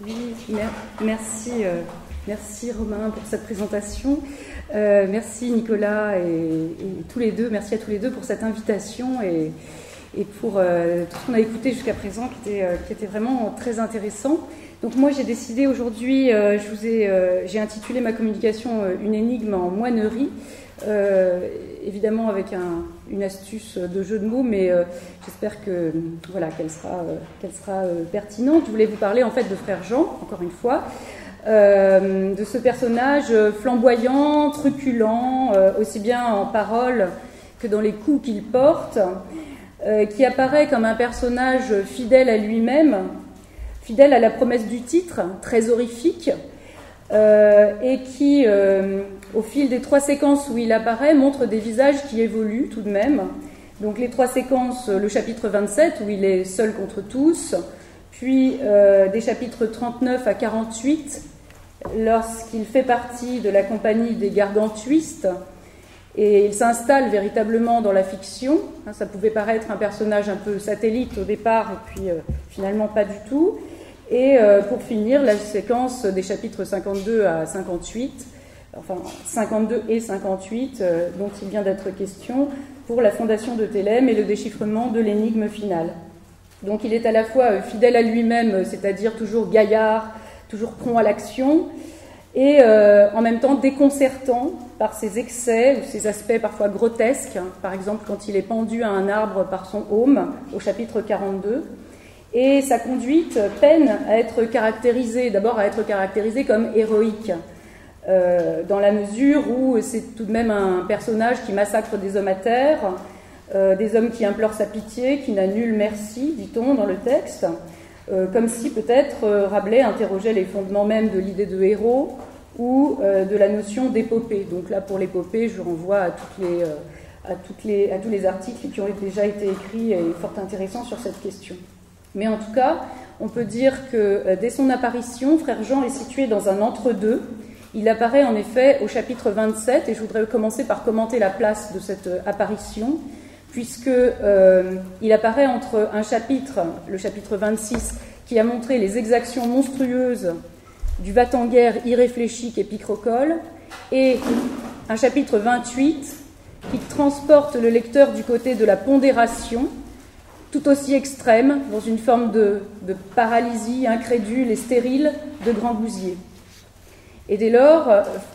Oui, merci Romain pour cette présentation. Merci Nicolas et tous les deux. Merci à tous les deux pour cette invitation et pour tout ce qu'on a écouté jusqu'à présent qui était vraiment très intéressant. Donc moi j'ai décidé aujourd'hui, j'ai intitulé ma communication Une énigme en moinerie, évidemment avec une astuce de jeu de mots, mais j'espère que qu'elle sera pertinente. Je voulais vous parler en fait de Frère Jean, encore une fois, de ce personnage flamboyant, truculent, aussi bien en parole que dans les coups qu'il porte, qui apparaît comme un personnage fidèle à lui-même, fidèle à la promesse du titre, très horrifique, et qui, au fil des 3 séquences où il apparaît, montre des visages qui évoluent tout de même. Donc les 3 séquences, le chapitre 27 où il est seul contre tous, puis des chapitres 39 à 48 lorsqu'il fait partie de la compagnie des gargantuistes et il s'installe véritablement dans la fiction. Ça pouvait paraître un personnage un peu satellite au départ et puis finalement pas du tout. Et pour finir, la séquence des chapitres 52 à 58, enfin 52 et 58, dont il vient d'être question, pour la fondation de Thélème et le déchiffrement de l'énigme finale. Donc il est à la fois fidèle à lui-même, c'est-à-dire toujours gaillard, toujours prompt à l'action, et en même temps déconcertant par ses excès ou ses aspects parfois grotesques, par exemple quand il est pendu à un arbre par son aume, au chapitre 42. Et sa conduite peine à être caractérisée, d'abord à être caractérisée comme héroïque, dans la mesure où c'est tout de même un personnage qui massacre des hommes à terre, des hommes qui implorent sa pitié, qui n'a nul merci, dit-on dans le texte, comme si peut-être Rabelais interrogeait les fondements même de l'idée de héros ou de la notion d'épopée. Donc là, pour l'épopée, je renvoie à tous les articles qui ont déjà été écrits et fort intéressants sur cette question. Mais en tout cas, on peut dire que dès son apparition, Frère Jean est situé dans un entre-deux. Il apparaît en effet au chapitre 27, et je voudrais commencer par commenter la place de cette apparition, puisqu'il apparaît entre un chapitre, le chapitre 26, qui a montré les exactions monstrueuses du va-t-en-guerre irréfléchi qu'est Picrocole, et un chapitre 28 qui transporte le lecteur du côté de la pondération, tout aussi extrême, dans une forme de paralysie incrédule et stérile de Grand Gousier. Et dès lors,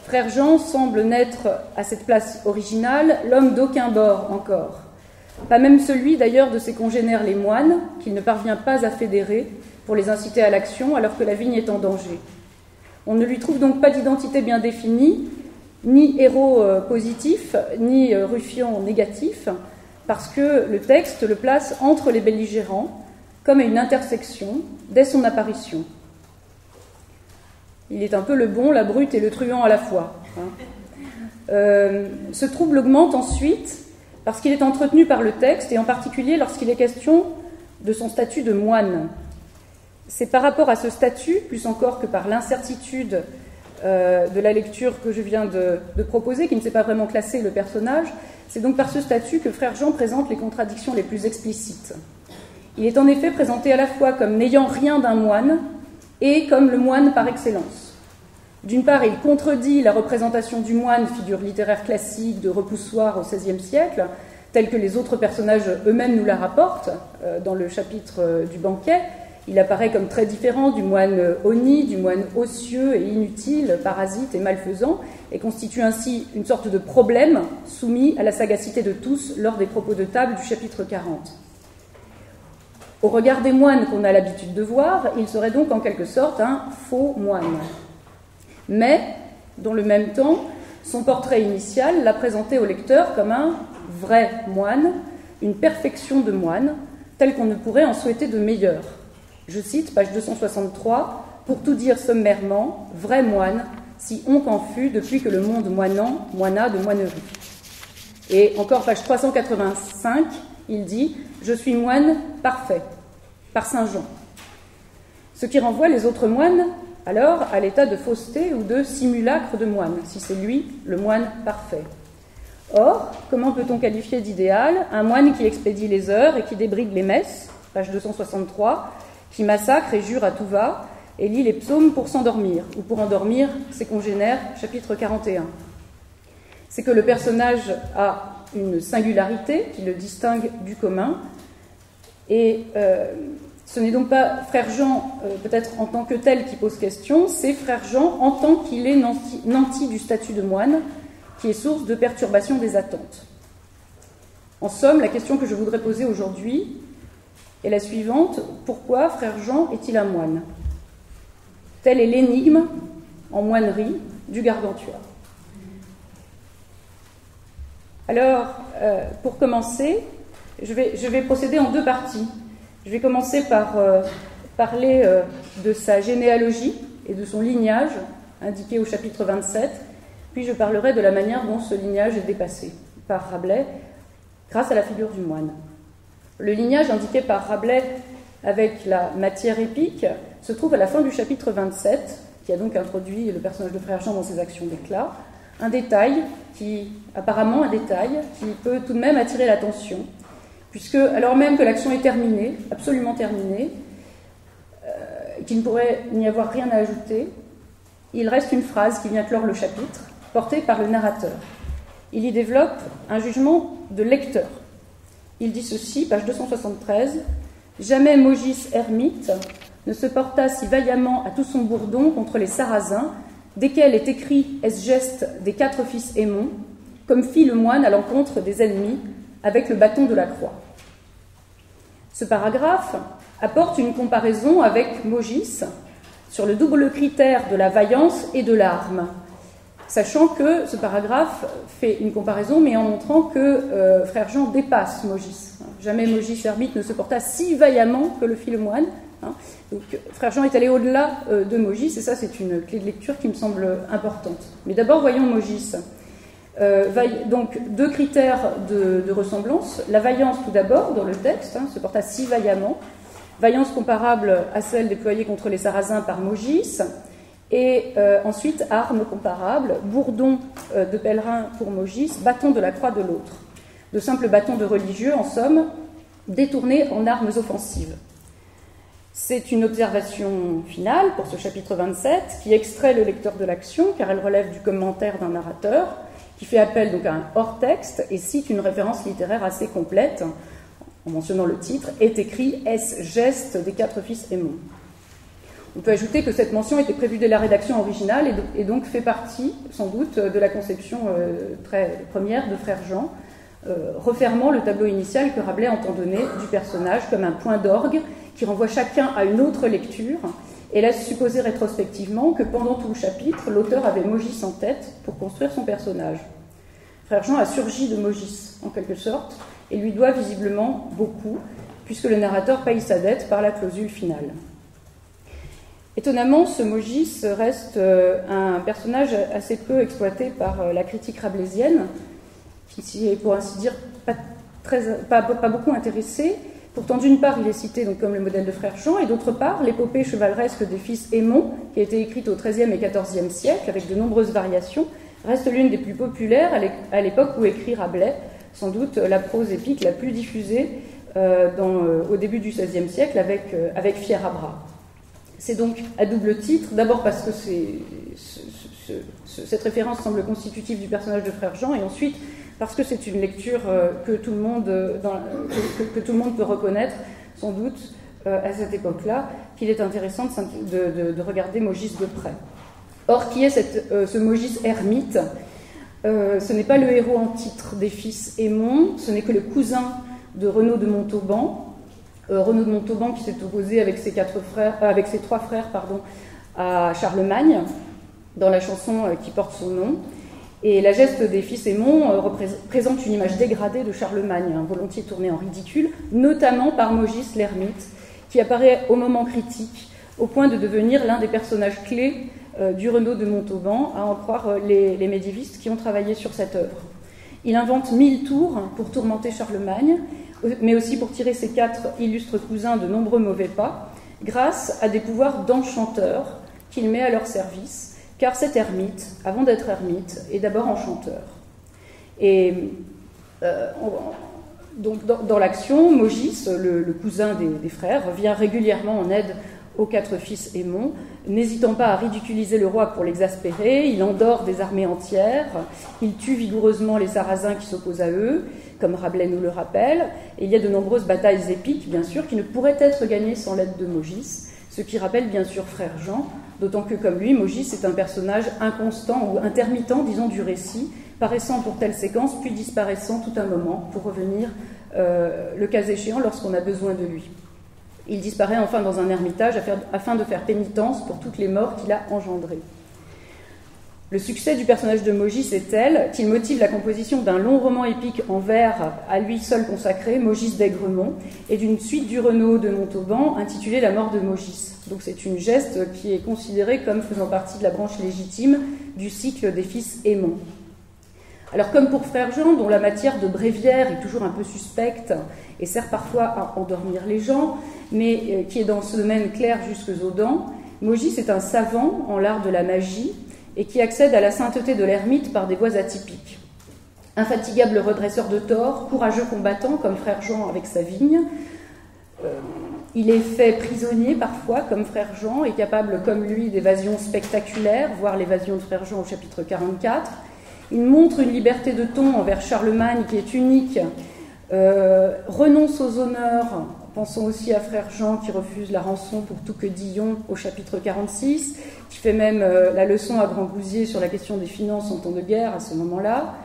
Frère Jean semble n'être à cette place originale l'homme d'aucun bord encore, pas même celui d'ailleurs de ses congénères les moines, qu'il ne parvient pas à fédérer pour les inciter à l'action alors que la vigne est en danger. On ne lui trouve donc pas d'identité bien définie, ni héros positif, ni ruffian négatif, parce que le texte le place entre les belligérants, comme à une intersection, dès son apparition. Il est un peu le bon, la brute et le truand à la fois. Ce trouble augmente ensuite parce qu'il est entretenu par le texte, et en particulier lorsqu'il est question de son statut de moine. C'est par rapport à ce statut, plus encore que par l'incertitude de la lecture que je viens de proposer, qui ne sait pas vraiment classer le personnage, c'est donc par ce statut que Frère Jean présente les contradictions les plus explicites. Il est en effet présenté à la fois comme n'ayant rien d'un moine et comme le moine par excellence. D'une part, il contredit la représentation du moine, figure littéraire classique de repoussoir au XVIe siècle, telle que les autres personnages eux-mêmes nous la rapportent dans le chapitre du banquet. Il apparaît comme très différent du moine honni, du moine ocieux et inutile, parasite et malfaisant, et constitue ainsi une sorte de problème soumis à la sagacité de tous lors des propos de table du chapitre 40. Au regard des moines qu'on a l'habitude de voir, il serait donc en quelque sorte un faux moine. Mais, dans le même temps, son portrait initial l'a présenté au lecteur comme un vrai moine, une perfection de moine, telle qu'on ne pourrait en souhaiter de meilleure. Je cite, page 263, « Pour tout dire sommairement, vrai moine, si on qu'en fut depuis que le monde moinant moina de moinerie. » Et encore, page 385, il dit « Je suis moine parfait, par Saint Jean. » Ce qui renvoie les autres moines, alors, à l'état de fausseté ou de simulacre de moine, si c'est lui, le moine parfait. Or, comment peut-on qualifier d'idéal un moine qui expédie les heures et qui débride les messes, page 263, qui massacre et jure à tout va, et lit les psaumes pour s'endormir, ou pour endormir ses congénères, chapitre 41. C'est que le personnage a une singularité qui le distingue du commun, et ce n'est donc pas Frère Jean, peut-être en tant que tel, qui pose question, c'est Frère Jean en tant qu'il est nanti du statut de moine, qui est source de perturbation des attentes. En somme, la question que je voudrais poser aujourd'hui est la suivante: pourquoi Frère Jean est-il un moine? Telle est l'énigme, en moinerie, du Gargantua. Alors, pour commencer, je vais procéder en deux parties. Je vais commencer par parler de sa généalogie et de son lignage, indiqué au chapitre 27, puis je parlerai de la manière dont ce lignage est dépassé par Rabelais, grâce à la figure du moine. Le lignage indiqué par Rabelais avec la matière épique se trouve à la fin du chapitre 27, qui a donc introduit le personnage de Frère Jean dans ses actions d'éclat. Un détail qui peut tout de même attirer l'attention, puisque alors même que l'action est terminée, absolument terminée, qu'il ne pourrait n'y avoir rien à ajouter, il reste une phrase qui vient clore le chapitre, portée par le narrateur. Il y développe un jugement de lecteur. Il dit ceci, page 273, « Jamais Mogis ermite ne se porta si vaillamment à tout son bourdon contre les Sarrasins, desquels est écrit est-ce geste des 4 fils Aymon, comme fit le moine à l'encontre des ennemis avec le bâton de la croix. » Ce paragraphe apporte une comparaison avec Mogis sur le double critère de la vaillance et de l'arme, sachant que ce paragraphe fait une comparaison, mais en montrant que Frère Jean dépasse Mogis. Jamais Mogis ermite ne se porta si vaillamment que le fit le moine. Donc, Frère Jean est allé au-delà de Mogis, et ça c'est une clé de lecture qui me semble importante. Mais d'abord voyons Mogis. Donc 2 critères de ressemblance. La vaillance tout d'abord dans le texte, se porta si vaillamment. Vaillance comparable à celle déployée contre les Sarrasins par Mogis. Et ensuite, armes comparables, bourdon de pèlerin pour Mogis, bâton de la croix de l'autre. De simples bâtons de religieux, en somme, détournés en armes offensives. C'est une observation finale pour ce chapitre 27 qui extrait le lecteur de l'action, car elle relève du commentaire d'un narrateur, qui fait appel donc à un hors-texte et cite une référence littéraire assez complète, en mentionnant le titre, est écrit « Est-ce geste des 4 fils Aymon ?» On peut ajouter que cette mention était prévue dès la rédaction originale et donc fait partie, sans doute, de la conception très première de Frère Jean, refermant le tableau initial que Rabelais entend donner du personnage comme un point d'orgue qui renvoie chacun à une autre lecture et laisse supposer rétrospectivement que pendant tout le chapitre, l'auteur avait Mogis en tête pour construire son personnage. Frère Jean a surgi de Mogis, en quelque sorte, et lui doit visiblement beaucoup, puisque le narrateur paye sa dette par la clausule finale. Étonnamment, ce Mogis reste un personnage assez peu exploité par la critique rabelaisienne, qui s'y est, pour ainsi dire, pas beaucoup intéressé. Pourtant, d'une part, il est cité donc, comme le modèle de Frère Jean, et d'autre part, l'épopée chevaleresque des fils Aymon, qui a été écrite au XIIIe et XIVe siècle, avec de nombreuses variations, reste l'une des plus populaires à l'époque où écrit Rabelais, sans doute la prose épique la plus diffusée au début du XVIe siècle avec Fierabras. C'est donc à double titre, d'abord parce que cette référence semble constitutive du personnage de Frère Jean, et ensuite parce que c'est une lecture que tout le monde peut reconnaître, sans doute, à cette époque-là, qu'il est intéressant de regarder Mogis de près. Or, qui est ce Mogis ermite? Ce n'est pas le héros en titre des fils Aymon, ce n'est que le cousin de Renaud de Montauban. Renaud de Montauban qui s'est opposé avec ses 3 frères à Charlemagne, dans la chanson qui porte son nom. Et la geste des fils Aymon présente une image dégradée de Charlemagne, volontiers tournée en ridicule, notamment par Mogis l'ermite, qui apparaît au moment critique, au point de devenir l'un des personnages clés du Renaud de Montauban, à en croire les médiévistes qui ont travaillé sur cette œuvre. Il invente 1000 tours pour tourmenter Charlemagne, mais aussi pour tirer ses 4 illustres cousins de nombreux mauvais pas, grâce à des pouvoirs d'enchanteur qu'il met à leur service, car cet ermite, avant d'être ermite, est d'abord enchanteur. Et donc dans l'action, Mogis, le cousin des frères, vient régulièrement en aide aux 4 fils Aymon, n'hésitant pas à ridiculiser le roi pour l'exaspérer. Il endort des armées entières, il tue vigoureusement les Sarrasins qui s'opposent à eux, comme Rabelais nous le rappelle, et il y a de nombreuses batailles épiques, bien sûr, qui ne pourraient être gagnées sans l'aide de Maugis, ce qui rappelle bien sûr Frère Jean, d'autant que comme lui, Maugis est un personnage inconstant ou intermittent, disons, du récit, paraissant pour telle séquence, puis disparaissant tout un moment pour revenir, le cas échéant, lorsqu'on a besoin de lui. Il disparaît enfin dans un ermitage afin de faire pénitence pour toutes les morts qu'il a engendrées. Le succès du personnage de Maugis est tel qu'il motive la composition d'un long roman épique en vers à lui seul consacré, Maugis d'Aigremont, et d'une suite du Renaud de Montauban intitulée La mort de Maugis. Donc c'est une geste qui est considérée comme faisant partie de la branche légitime du cycle des fils Aymon. Alors comme pour Frère Jean, dont la matière de bréviaire est toujours un peu suspecte et sert parfois à endormir les gens, mais qui est dans ce domaine clair jusqu'aux dents, Maugis est un savant en l'art de la magie et qui accède à la sainteté de l'ermite par des voies atypiques. Infatigable redresseur de tort, courageux combattant comme Frère Jean avec sa vigne, il est fait prisonnier parfois comme Frère Jean et capable comme lui d'évasions spectaculaires, voire l'évasion de Frère Jean au chapitre 44. Il montre une liberté de ton envers Charlemagne qui est unique, renonce aux honneurs, pensons aussi à Frère Jean qui refuse la rançon pour tout que Dillon au chapitre 46, qui fait même la leçon à Grangousier sur la question des finances en temps de guerre à ce moment-là.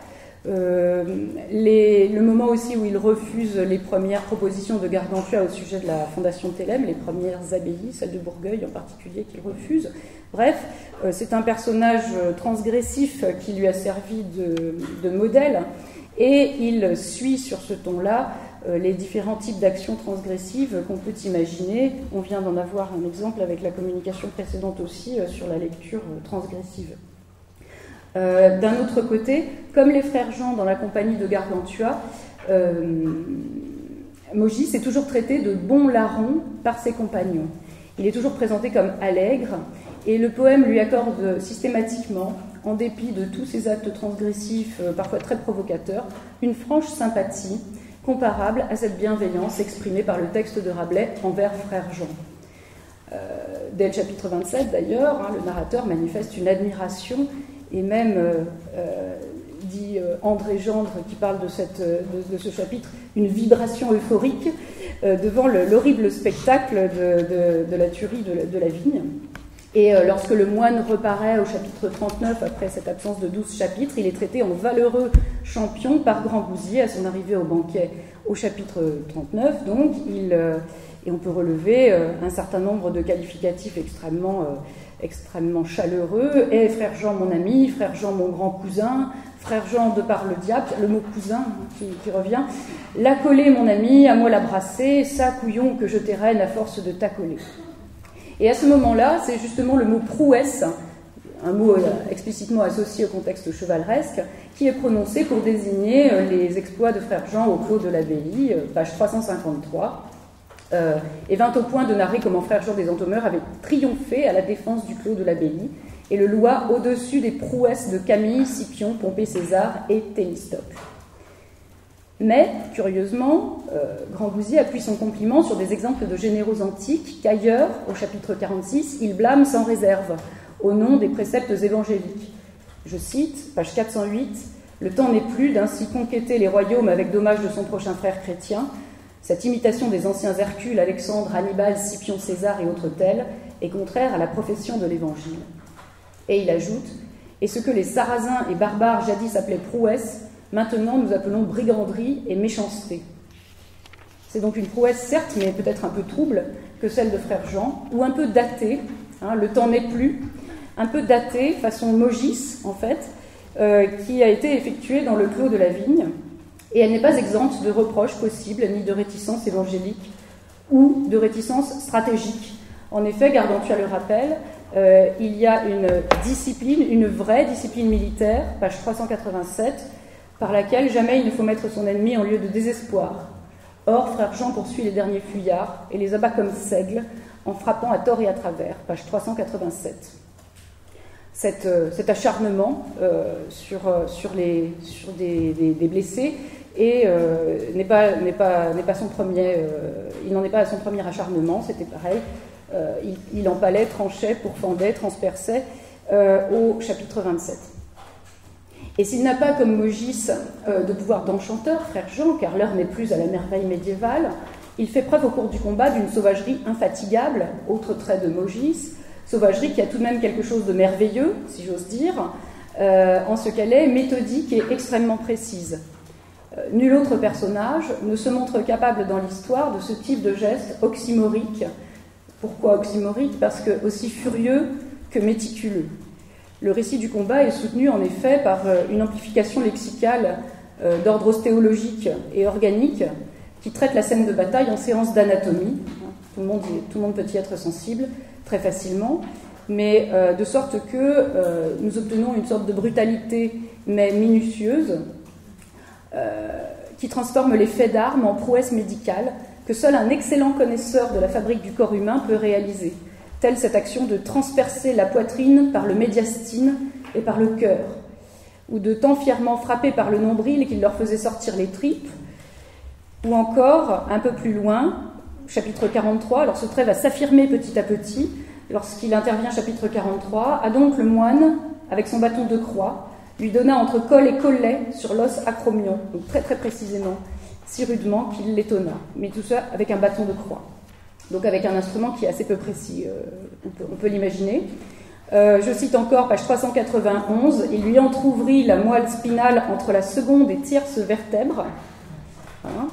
Le moment aussi où il refuse les premières propositions de Gargantua au sujet de la fondation de Thélème, les premières abbayes, celle de Bourgueil en particulier, qu'il refuse. Bref, c'est un personnage transgressif qui lui a servi de modèle, et il suit sur ce ton-là les différents types d'actions transgressives qu'on peut imaginer. On vient d'en avoir un exemple avec la communication précédente aussi sur la lecture transgressive. D'un autre côté, comme les frères Jean dans la compagnie de Gargantua, Maugis est toujours traité de bon larron par ses compagnons. Il est toujours présenté comme allègre, et le poème lui accorde systématiquement, en dépit de tous ses actes transgressifs, parfois très provocateurs, une franche sympathie comparable à cette bienveillance exprimée par le texte de Rabelais envers Frère Jean. Dès le chapitre 27, d'ailleurs, le narrateur manifeste une admiration, et même, dit André Gendre, qui parle de ce chapitre, une vibration euphorique devant l'horrible spectacle de la tuerie de la vigne. Et lorsque le moine reparaît au chapitre 39, après cette absence de 12 chapitres, il est traité en valeureux champion par Grangousier à son arrivée au banquet au chapitre 39. Donc, et on peut relever un certain nombre de qualificatifs extrêmement chaleureux. Et Frère Jean, mon ami, Frère Jean, mon grand cousin, Frère Jean de par le diable, le mot cousin qui revient. La coller, mon ami, à moi la brasser, ça couillon que je t'érène à force de t'accoler. Et à ce moment-là, c'est justement le mot prouesse, un mot explicitement associé au contexte chevaleresque, qui est prononcé pour désigner les exploits de Frère Jean au clos de l'abbaye, page 353, et vint au point de narrer comment Frère Jean des Entomeurs avait triomphé à la défense du clos de l'abbaye, et le loua au-dessus des prouesses de Camille, Scipion, Pompée César et Thémistocle. Mais, curieusement, Grangousier appuie son compliment sur des exemples de généraux antiques qu'ailleurs, au chapitre 46, il blâme sans réserve, au nom des préceptes évangéliques. Je cite, page 408, « Le temps n'est plus d'ainsi conquêter les royaumes avec dommage de son prochain frère chrétien. Cette imitation des anciens Hercule, Alexandre, Hannibal, Scipion, César et autres tels est contraire à la profession de l'Évangile. » Et il ajoute, « Et ce que les Sarrasins et barbares jadis appelaient prouesse, maintenant, nous appelons briganderie et méchanceté. » C'est donc une prouesse, certes, mais peut-être un peu trouble que celle de Frère Jean, ou un peu datée, le temps n'est plus, un peu datée, façon Maugis, en fait, qui a été effectuée dans le clos de la vigne, et elle n'est pas exempte de reproches possibles, ni de réticences évangéliques, ou de réticences stratégiques. En effet, Gargantua le rappelle, il y a une discipline, une vraie discipline militaire, page 387, par laquelle jamais il ne faut mettre son ennemi en lieu de désespoir. Or, Frère Jean poursuit les derniers fuyards et les abat comme seigles en frappant à tort et à travers, page 387. Cet acharnement sur des blessés n'est pas son premier, il n'en est pas à son premier acharnement, c'était pareil il empalait, tranchait, pourfendait, transperçait au chapitre 27. Et s'il n'a pas comme Mogis de pouvoir d'enchanteur, frère Jean, car l'heure n'est plus à la merveille médiévale, il fait preuve au cours du combat d'une sauvagerie infatigable, autre trait de Mogis, sauvagerie qui a tout de même quelque chose de merveilleux, si j'ose dire, en ce qu'elle est méthodique et extrêmement précise. Nul autre personnage ne se montre capable dans l'histoire de ce type de geste oxymorique. Pourquoi oxymorique? Parce que aussi furieux que méticuleux. Le récit du combat est soutenu en effet par une amplification lexicale d'ordre ostéologique et organique qui traite la scène de bataille en séance d'anatomie. Tout le monde peut y être sensible très facilement, mais de sorte que nous obtenons une sorte de brutalité mais minutieuse qui transforme les faits d'armes en prouesses médicales que seul un excellent connaisseur de la fabrique du corps humain peut réaliser, telle cette action de transpercer la poitrine par le médiastine et par le cœur, ou de tant fièrement frapper par le nombril qu'il leur faisait sortir les tripes, ou encore, un peu plus loin, chapitre 43, alors ce trait va s'affirmer petit à petit, lorsqu'il intervient chapitre 43, a donc le moine, avec son bâton de croix, lui donna entre col et collet sur l'os acromion, donc très très précisément, si rudement qu'il l'étonna, mais tout ça avec un bâton de croix, donc avec un instrument qui est assez peu précis, on peut l'imaginer. Je cite encore, page 391, il lui entr'ouvrit la moelle spinale entre la seconde et tierce vertèbre, hein,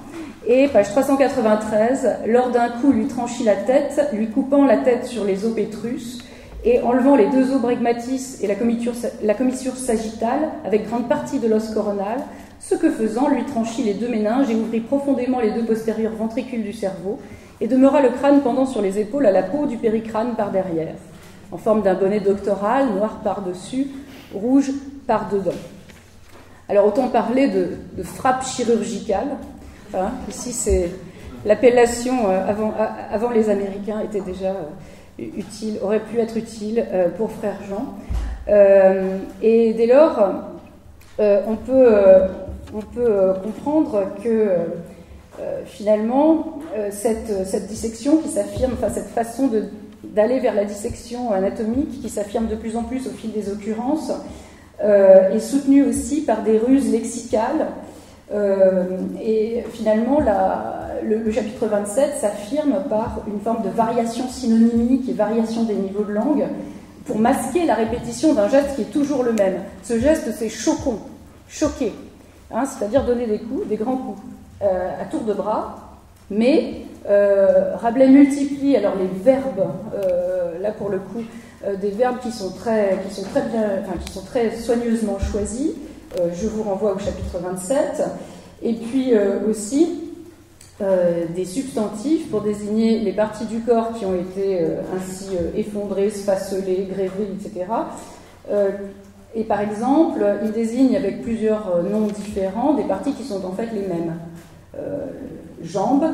et page 393, lors d'un coup lui tranchit la tête, lui coupant la tête sur les os pétrus, et enlevant les deux os bregmatis et la commissure sagittale, avec grande partie de l'os coronal, ce que faisant, lui tranchit les deux méninges et ouvrit profondément les deux postérieurs ventricules du cerveau, et demeura le crâne pendant sur les épaules à la peau du péricrâne par derrière, en forme d'un bonnet doctoral, noir par-dessus, rouge par-dedans. Alors autant parler de frappe chirurgicale, hein, ici c'est l'appellation avant les Américains était déjà utile, aurait pu être utile pour frère Jean. Et dès lors, on peut comprendre que finalement, cette dissection qui s'affirme, enfin cette façon d'aller vers la dissection anatomique qui s'affirme de plus en plus au fil des occurrences, est soutenue aussi par des ruses lexicales. Et finalement, le chapitre 27 s'affirme par une forme de variation synonymique et variation des niveaux de langue pour masquer la répétition d'un geste qui est toujours le même. Ce geste, c'est choquon, choquer, hein, c'est-à-dire donner des coups, des grands coups, à tour de bras, mais Rabelais multiplie alors les verbes, là pour le coup, des verbes qui sont très soigneusement choisis. Je vous renvoie au chapitre 27, et puis aussi des substantifs pour désigner les parties du corps qui ont été ainsi effondrées, sfacelées, grévées, etc. Et par exemple, il désigne avec plusieurs noms différents des parties qui sont en fait les mêmes. Jambes,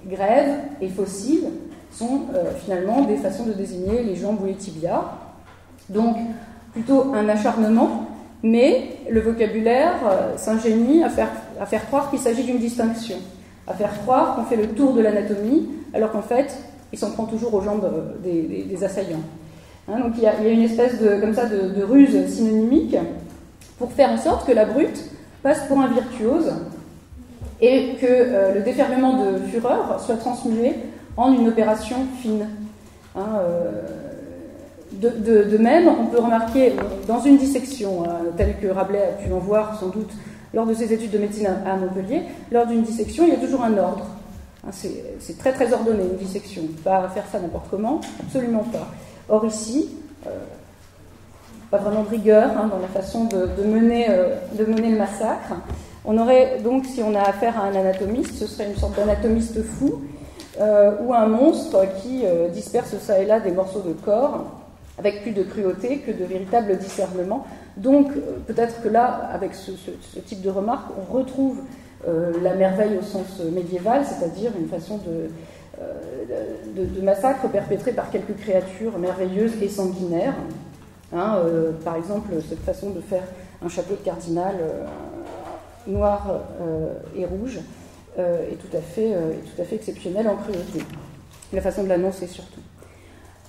grèves et fossiles sont finalement des façons de désigner les jambes ou les tibias. Donc, plutôt un acharnement, mais le vocabulaire s'ingénie à faire croire qu'il s'agit d'une distinction, à faire croire qu'on fait le tour de l'anatomie, alors qu'en fait, il s'en prend toujours aux jambes des assaillants. Hein, donc il y a une espèce de ruse synonymique pour faire en sorte que la brute passe pour un virtuose et que le déferlement de fureur soit transmué en une opération fine. Hein, de même, on peut remarquer dans une dissection, telle que Rabelais a pu en voir sans doute lors de ses études de médecine à Montpellier, lors d'une dissection, il y a toujours un ordre. Hein, c'est très très ordonné, une dissection. Pas faire ça n'importe comment, absolument pas. Or ici, pas vraiment de rigueur hein, dans la façon de mener le massacre. On aurait donc, si on a affaire à un anatomiste, ce serait une sorte d'anatomiste fou, ou un monstre qui disperse ça et là des morceaux de corps, avec plus de cruauté que de véritable discernement. Donc, peut-être que là, avec ce type de remarque, on retrouve la merveille au sens médiéval, c'est-à-dire une façon de massacre perpétré par quelques créatures merveilleuses et sanguinaires. Hein, par exemple, cette façon de faire un chapeau de cardinal noir et rouge est tout à fait exceptionnelle en cruauté. La façon de l'annoncer surtout.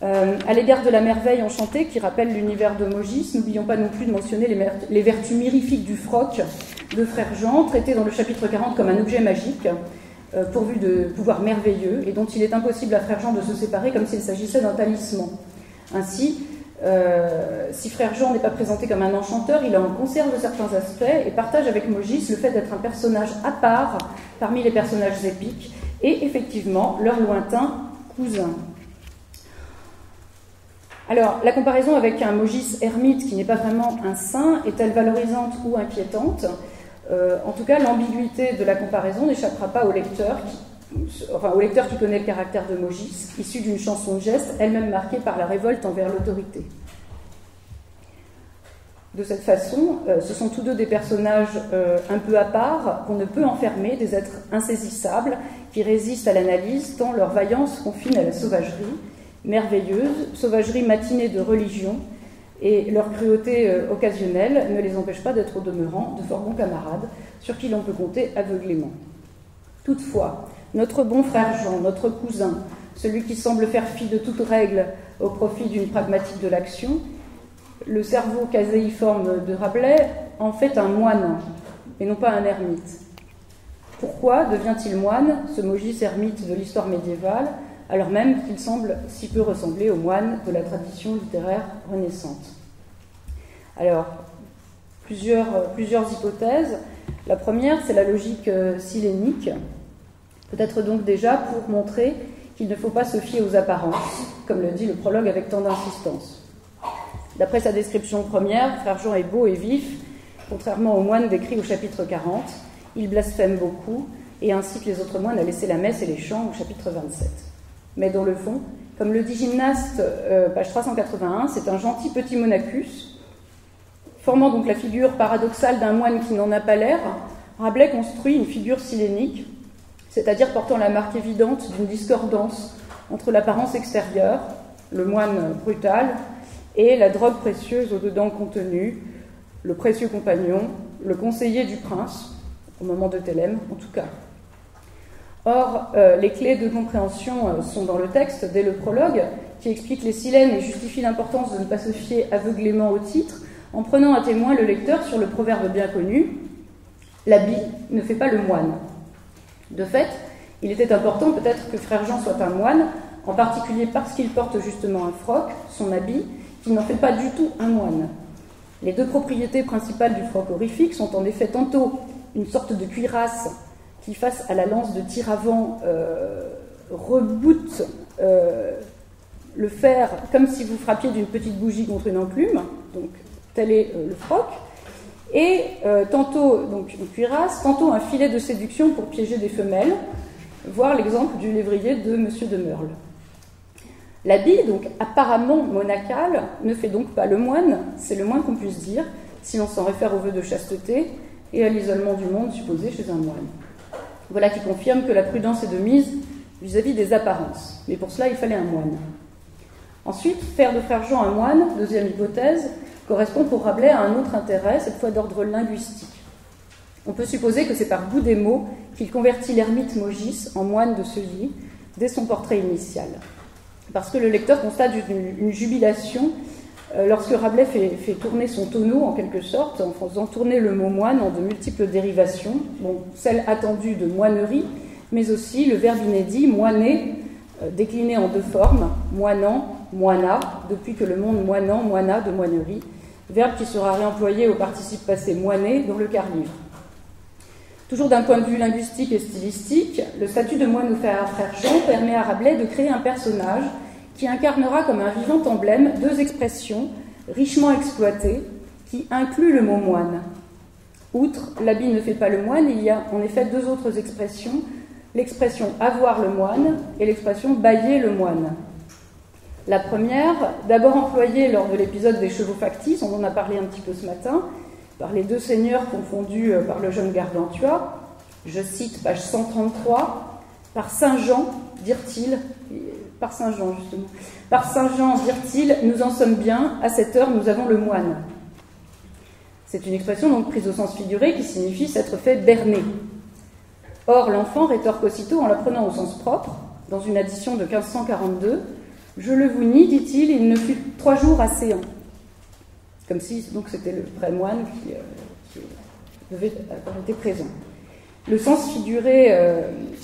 À l'égard de la merveille enchantée qui rappelle l'univers de Mogis, n'oublions pas non plus de mentionner les vertus mirifiques du froc de Frère Jean, traité dans le chapitre 40 comme un objet magique, pourvu de pouvoirs merveilleux, et dont il est impossible à Frère Jean de se séparer comme s'il s'agissait d'un talisman. Ainsi, si Frère Jean n'est pas présenté comme un enchanteur, il en conserve certains aspects et partage avec Mogis le fait d'être un personnage à part parmi les personnages épiques et effectivement leur lointain cousin. Alors, la comparaison avec un Mogis ermite qui n'est pas vraiment un saint est-elle valorisante ou inquiétante ? En tout cas, l'ambiguïté de la comparaison n'échappera pas au lecteur qui connaît le caractère de Mogis, issu d'une chanson de geste, elle-même marquée par la révolte envers l'autorité. De cette façon, ce sont tous deux des personnages un peu à part, qu'on ne peut enfermer, des êtres insaisissables, qui résistent à l'analyse, tant leur vaillance confine à la sauvagerie, merveilleuse, sauvagerie matinée de religion, et leur cruauté occasionnelle ne les empêche pas d'être au demeurant de fort bons camarades, sur qui l'on peut compter aveuglément. Toutefois, notre bon frère Jean, notre cousin, celui qui semble faire fi de toute règle au profit d'une pragmatique de l'action, le cerveau caséiforme de Rabelais en fait un moine, et non pas un ermite. Pourquoi devient-il moine, ce Mogis ermite de l'histoire médiévale, alors même qu'il semble si peu ressembler aux moines de la tradition littéraire renaissante? Alors, plusieurs hypothèses. La première, c'est la logique silénique, peut-être donc déjà pour montrer qu'il ne faut pas se fier aux apparences, comme le dit le prologue avec tant d'insistance. D'après sa description première, Frère Jean est beau et vif, contrairement aux moines décrits au chapitre 40. Il blasphème beaucoup et incite les autres moines à laisser la messe et les chants au chapitre 27. Mais dans le fond, comme le dit Gymnaste, page 381, c'est un gentil petit monachus, formant donc la figure paradoxale d'un moine qui n'en a pas l'air. Rabelais construit une figure silénique, c'est-à-dire portant la marque évidente d'une discordance entre l'apparence extérieure, le moine brutal, et la drogue précieuse au-dedans contenue, le précieux compagnon, le conseiller du prince, au moment de Thélème en tout cas. Or, les clés de compréhension sont dans le texte, dès le prologue, qui explique les silènes et justifie l'importance de ne pas se fier aveuglément au titre, en prenant à témoin le lecteur sur le proverbe bien connu « L'habit ne fait pas le moine ». De fait, il était important peut-être que Frère Jean soit un moine, en particulier parce qu'il porte justement un froc, son habit, qui n'en fait pas du tout un moine. Les deux propriétés principales du froc horrifique sont en effet tantôt une sorte de cuirasse qui, face à la lance de tir avant, reboute le fer comme si vous frappiez d'une petite bougie contre une enclume, donc tel est le froc, et tantôt donc une cuirasse, tantôt un filet de séduction pour piéger des femelles, voir l'exemple du lévrier de Monsieur de Meurle. L'habit, donc apparemment monacal, ne fait donc pas le moine, c'est le moins qu'on puisse dire, si l'on s'en réfère au vœu de chasteté et à l'isolement du monde supposé chez un moine. Voilà qui confirme que la prudence est de mise vis-à-vis des apparences. Mais pour cela, il fallait un moine. Ensuite, faire de Frère Jean un moine, deuxième hypothèse, correspond pour Rabelais à un autre intérêt, cette fois d'ordre linguistique. On peut supposer que c'est par goût des mots qu'il convertit l'ermite Mogis en moine de Sully dès son portrait initial. Parce que le lecteur constate une jubilation lorsque Rabelais fait tourner son tonneau, en quelque sorte, en faisant tourner le mot moine en de multiples dérivations, celle attendue de moinerie, mais aussi le verbe inédit, moiner, décliné en deux formes, moinant, moina, depuis que le monde moinant, moina de moinerie, verbe qui sera réemployé au participe passé moiner dans le quart-livre. Toujours d'un point de vue linguistique et stylistique, le statut de moine ou frère Jean permet à Rabelais de créer un personnage qui incarnera comme un vivant emblème deux expressions richement exploitées qui incluent le mot moine. Outre « l'habit ne fait pas le moine », il y a en effet deux autres expressions, l'expression « avoir le moine » et l'expression « bailler le moine ». La première, d'abord employée lors de l'épisode des chevaux factices, on en a parlé un petit peu ce matin, par les deux seigneurs confondus par le jeune Gargantua, je cite page 133, par Saint Jean, dirent-ils, par Saint Jean justement, par Saint Jean, dirent-ils, nous en sommes bien, à cette heure nous avons le moine. C'est une expression donc prise au sens figuré qui signifie s'être fait berner. Or l'enfant rétorque aussitôt en la prenant au sens propre, dans une addition de 1542, Je le vous nie, dit-il, il ne fut 3 jours assez un. Comme si donc c'était le vrai moine qui devait avoir été présent. Le sens figuré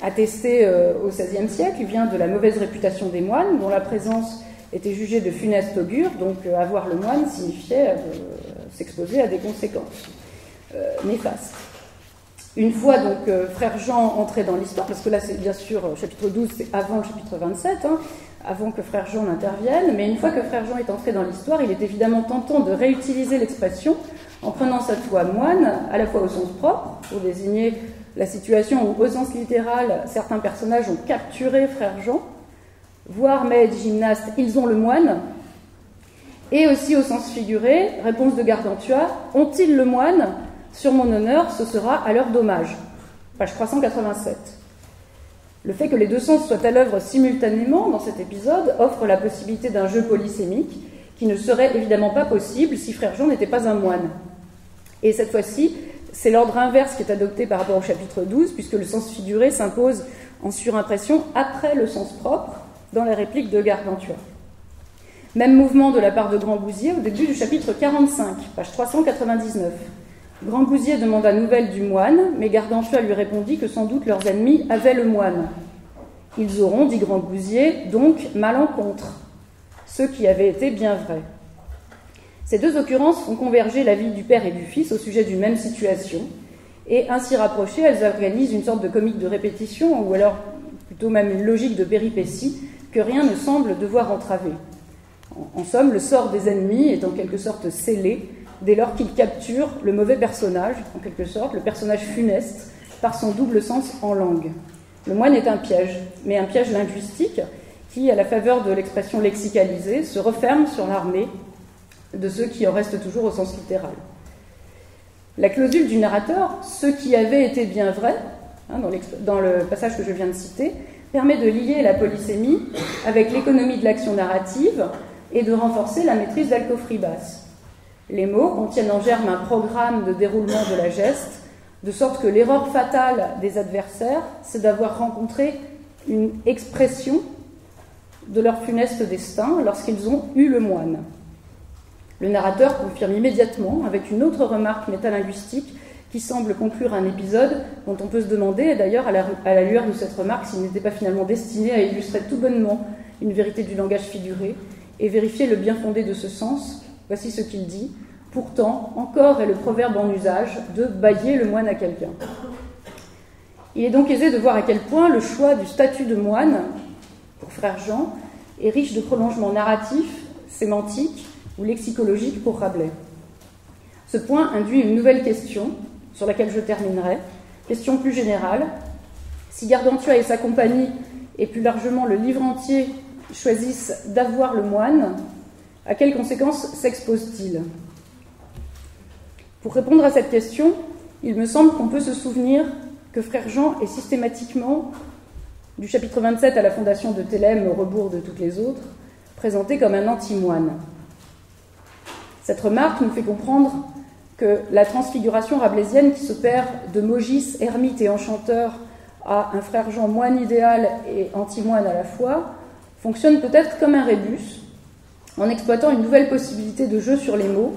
attesté au XVIe siècle vient de la mauvaise réputation des moines, dont la présence était jugée de funeste augure, donc avoir le moine signifiait s'exposer à des conséquences néfastes. Une fois donc frère Jean entré dans l'histoire, parce que là c'est bien sûr chapitre 12, c'est avant le chapitre 27, avant que frère Jean n'intervienne, mais une fois que frère Jean est entré dans l'histoire, il est évidemment tentant de réutiliser l'expression en prenant cette fois moine, à la fois au sens propre, pour désigner la situation où, au sens littéral, certains personnages ont capturé frère Jean, voire maître gymnaste, ils ont le moine, et aussi au sens figuré, réponse de Gargantua, ont-ils le moine? Sur mon honneur, ce sera à leur dommage. Page 387. Le fait que les deux sens soient à l'œuvre simultanément dans cet épisode offre la possibilité d'un jeu polysémique qui ne serait évidemment pas possible si frère Jean n'était pas un moine. Et cette fois-ci, c'est l'ordre inverse qui est adopté par rapport au chapitre 12, puisque le sens figuré s'impose en surimpression après le sens propre dans la réplique de Gargantua. Même mouvement de la part de Grangousier au début du chapitre 45, page 399. Grangousier demanda nouvelle du moine, mais Gargantua lui répondit que sans doute leurs ennemis avaient le moine. Ils auront, dit Grangousier, donc malencontre, ce qui avait été bien vrai. Ces deux occurrences font converger la vie du père et du fils au sujet d'une même situation, et ainsi rapprochées, elles organisent une sorte de comique de répétition, ou alors plutôt même une logique de péripétie, que rien ne semble devoir entraver. En somme, le sort des ennemis est en quelque sorte scellé, dès lors qu'ils capturent le mauvais personnage, en quelque sorte, le personnage funeste, par son double sens en langue. Le moine est un piège, mais un piège linguistique qui, à la faveur de l'expression lexicalisée, se referme sur l'armée de ceux qui en restent toujours au sens littéral. La clausule du narrateur, ce qui avait été bien vrai, dans le passage que je viens de citer, permet de lier la polysémie avec l'économie de l'action narrative et de renforcer la maîtrise d'Alcofribas. Les mots contiennent en germe un programme de déroulement de la geste, de sorte que l'erreur fatale des adversaires, c'est d'avoir rencontré une expression de leur funeste destin lorsqu'ils ont eu le moine. Le narrateur confirme immédiatement, avec une autre remarque métalinguistique qui semble conclure un épisode dont on peut se demander, et d'ailleurs à la lueur de cette remarque, s'il n'était pas finalement destiné à illustrer tout bonnement une vérité du langage figuré et vérifier le bien fondé de ce sens. Voici ce qu'il dit. Pourtant, encore est le proverbe en usage de bâiller le moine à quelqu'un. Il est donc aisé de voir à quel point le choix du statut de moine pour frère Jean est riche de prolongements narratifs, sémantiques ou lexicologiques pour Rabelais. Ce point induit une nouvelle question, sur laquelle je terminerai, question plus générale. Si Gargantua et sa compagnie, et plus largement le livre entier, choisissent d'avoir le moine, à quelles conséquences s'expose-t-il ? Pour répondre à cette question, il me semble qu'on peut se souvenir que frère Jean est systématiquement, du chapitre 27 à la fondation de Thélème au rebours de toutes les autres, présenté comme un anti-moine. Cette remarque nous fait comprendre que la transfiguration rabelaisienne qui s'opère de Mogis, ermite et enchanteur à un frère Jean moine idéal et anti-moine à la fois fonctionne peut-être comme un rébus, en exploitant une nouvelle possibilité de jeu sur les mots,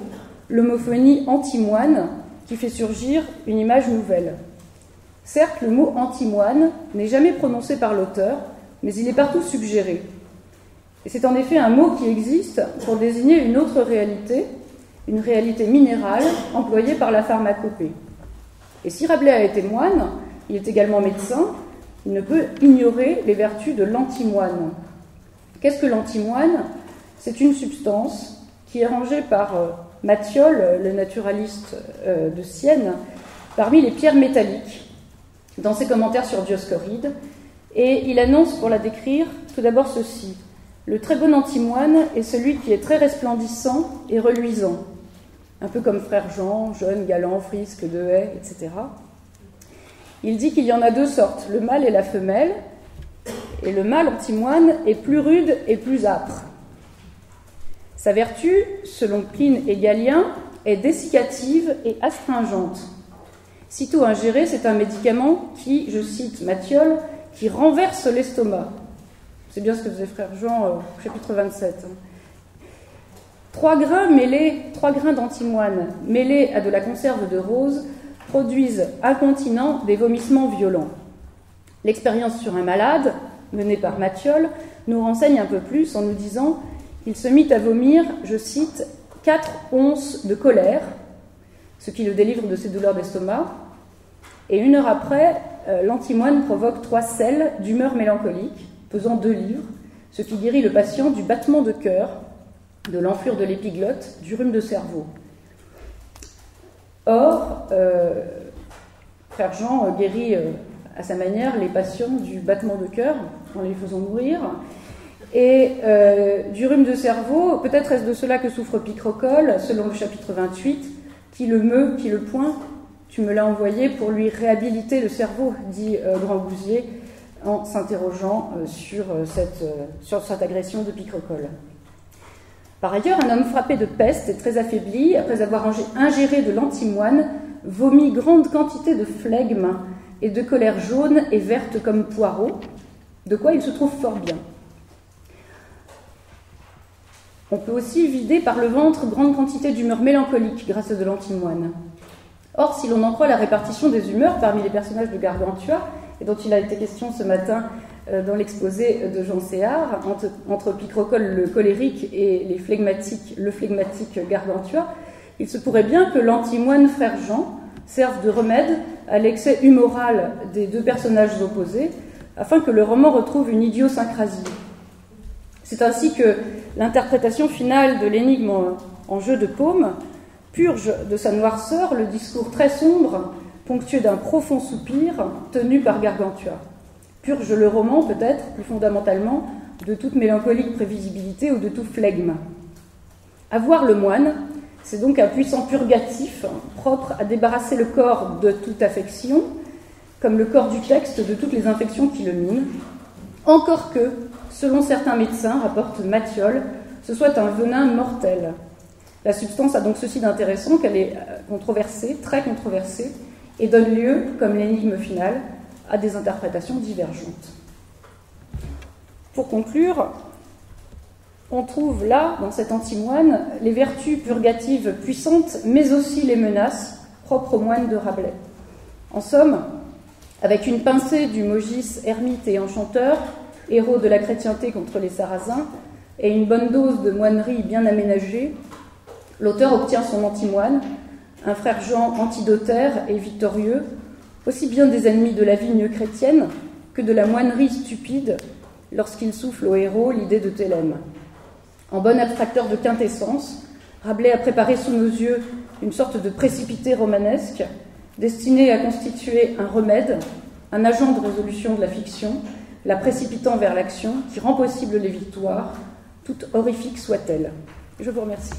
l'homophonie anti-moine qui fait surgir une image nouvelle. Certes, le mot anti-moine n'est jamais prononcé par l'auteur, mais il est partout suggéré. Et c'est en effet un mot qui existe pour désigner une autre réalité, une réalité minérale employée par la pharmacopée. Et si Rabelais a été moine, il est également médecin, il ne peut ignorer les vertus de l'antimoine. Qu'est-ce que l'antimoine ? C'est une substance qui est rangée par Matthiole, le naturaliste de Sienne, parmi les pierres métalliques, dans ses commentaires sur Dioscoride, et il annonce pour la décrire tout d'abord ceci. Le très bon antimoine est celui qui est très resplendissant et reluisant, un peu comme frère Jean, jeune, galant, frisque, de haie, etc. Il dit qu'il y en a deux sortes, le mâle et la femelle, et le mâle antimoine est plus rude et plus âpre. Sa vertu, selon Pline et Galien, est dessiccative et astringente. Sitôt ingéré, c'est un médicament qui, je cite Matthiole, qui renverse l'estomac. C'est bien ce que faisait frère Jean au chapitre 27. 3 grains d'antimoine mêlés à de la conserve de rose produisent incontinent des vomissements violents. L'expérience sur un malade, menée par Matthiole, nous renseigne un peu plus en nous disant qu'il se mit à vomir, je cite, 4 onces de colère, ce qui le délivre de ses douleurs d'estomac, et 1 heure après, l'antimoine provoque 3 sels d'humeur mélancolique, pesant 2 livres, ce qui guérit le patient du battement de cœur, de l'enflure de l'épiglotte, du rhume de cerveau. Or, frère Jean guérit à sa manière les patients du battement de cœur en les faisant mourir, et du rhume de cerveau, peut-être est-ce de cela que souffre Picrocole, selon le chapitre 28, qui le meut, qui le poing, tu me l'as envoyé pour lui réhabiliter le cerveau, dit Grand Gousier, en s'interrogeant sur cette agression de Picrocole. Par ailleurs, un homme frappé de peste et très affaibli, après avoir ingéré de l'antimoine, vomit grande quantité de flegme et de colère jaune et verte comme poireau, de quoi il se trouve fort bien. On peut aussi vider par le ventre grande quantité d'humeur mélancolique grâce à de l'antimoine. Or, si l'on en croit la répartition des humeurs parmi les personnages de Gargantua, et dont il a été question ce matin dans l'exposé de Jean Séard, entre Picrocole le colérique et le flegmatique Gargantua, il se pourrait bien que l'antimoine frère Jean serve de remède à l'excès humoral des 2 personnages opposés, afin que le roman retrouve une idiosyncrasie. C'est ainsi que l'interprétation finale de l'énigme en jeu de paume purge de sa noirceur le discours très sombre, ponctué d'un profond soupir, tenu par Gargantua. Purge le roman, peut-être, plus fondamentalement, de toute mélancolique prévisibilité ou de tout flegme. Avoir le moine, c'est donc un puissant purgatif propre à débarrasser le corps de toute affection, comme le corps du texte de toutes les infections qui le minent, encore que, selon certains médecins, rapporte Matthiole, ce soit un venin mortel. La substance a donc ceci d'intéressant qu'elle est controversée, très controversée, et donne lieu, comme l'énigme finale, à des interprétations divergentes. Pour conclure, on trouve là, dans cet antimoine, les vertus purgatives puissantes, mais aussi les menaces propres aux moines de Rabelais. En somme, avec une pincée du Mogis, ermite et enchanteur, héros de la chrétienté contre les Sarrasins, et une bonne dose de moinerie bien aménagée, l'auteur obtient son antimoine, un frère Jean antidotaire et victorieux, aussi bien des ennemis de la vigne chrétienne que de la moinerie stupide lorsqu'il souffle au héros l'idée de Thélème. En bon abstracteur de quintessence, Rabelais a préparé sous nos yeux une sorte de précipité romanesque destiné à constituer un remède, un agent de résolution de la fiction, la précipitant vers l'action qui rend possible les victoires, toutes horrifiques soient-elles. Je vous remercie.